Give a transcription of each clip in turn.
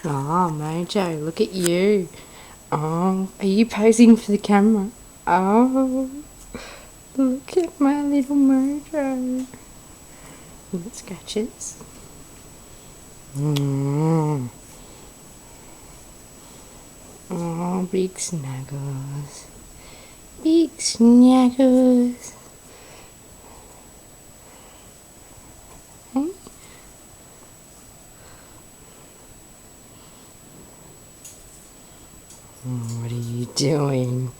Oh, Mojo, look at you. Oh, are you posing for the camera? Oh, look at my little Mojo. You got scratches? Oh, big snuggles. Big snuggles. Hey? What are you doing?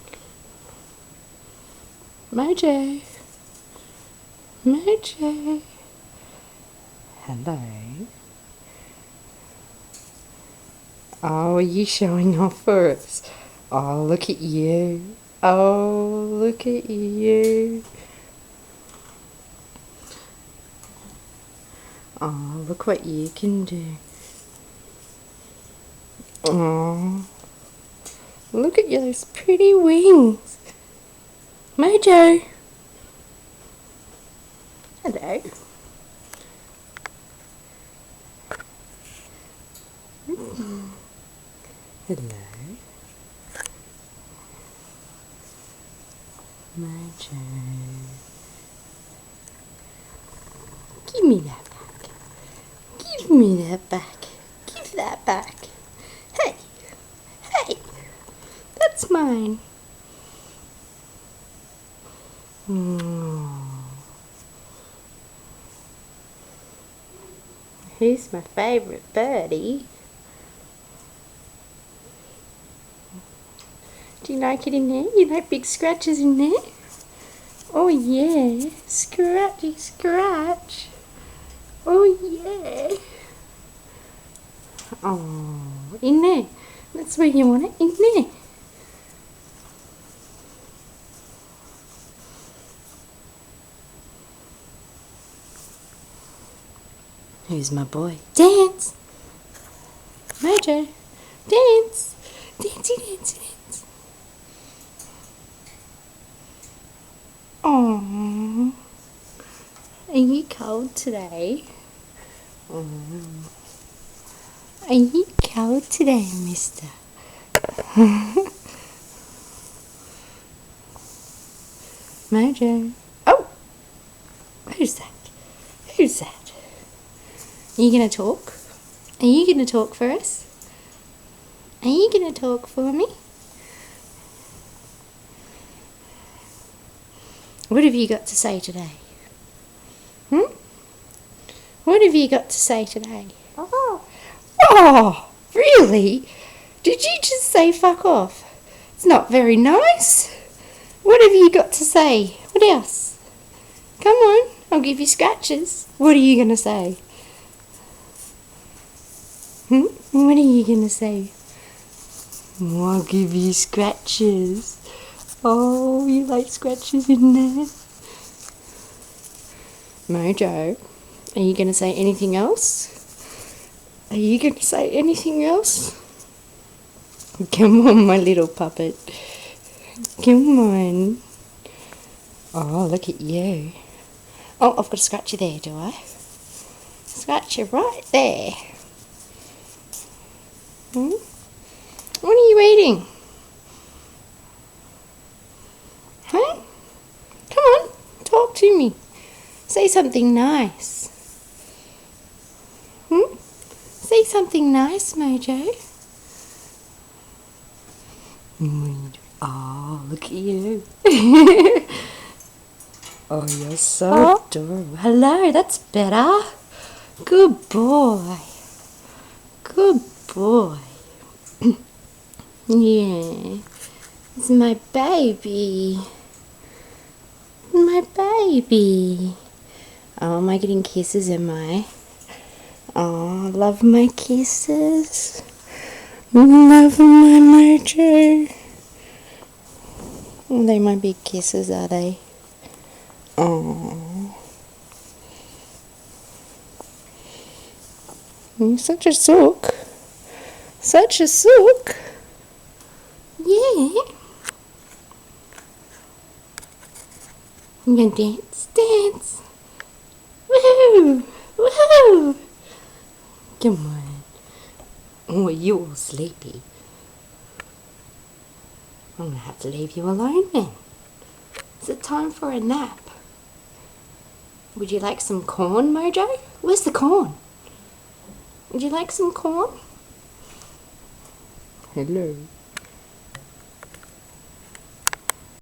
Mojo. Mojo. Hello. Oh, are you showing off for us? Oh, look at you. Oh, look at you. Oh, look what you can do. Oh, look at those pretty wings. Mojo. Hello. Hello. Mojo. Give me that back. Give me that back. Give that back. Hey. Hey. That's mine. Who's my favourite birdie? Do you like it in there? You like big scratches in there? Oh yeah, scratchy scratch. Oh yeah. Oh, in there. That's where you want it, in there. Who's my boy? Dance! Mojo, dance! Dancey, dancey, dance. Aww. Are you cold today? Are you cold today, mister? Mojo. Oh! Who's that? Who's that? Are you going to talk? Are you going to talk for us? Are you going to talk for me? What have you got to say today? What have you got to say today? Oh, really? Did you just say fuck off? It's not very nice. What have you got to say? What else? Come on, I'll give you scratches. What are you going to say? What are you going to say? Oh, I'll give you scratches. Oh, you like scratches in there? Mojo, are you going to say anything else? Are you going to say anything else? Come on, my little puppet. Come on. Oh, look at you. Oh, I've got to scratch you there, do I? Scratch you right there. What are you eating? Huh? Come on, talk to me. Say something nice. Say something nice, Mojo. Oh, look at you. Oh, you're so adorable. Hello, that's better. Good boy. Good boy. Yeah. It's my baby. My baby. Oh, am I getting kisses, am I? Oh, love my kisses. Love my Mojo. They my big kisses, are they? Oh. You're such a sook. Such a sook. Yeah. You gonna dance? Dance. Woohoo! Woohoo! Come on. Oh, you're all sleepy. I'm going to have to leave you alone then. Is it time for a nap? Would you like some corn, Mojo? Where's the corn? Would you like some corn? Hello.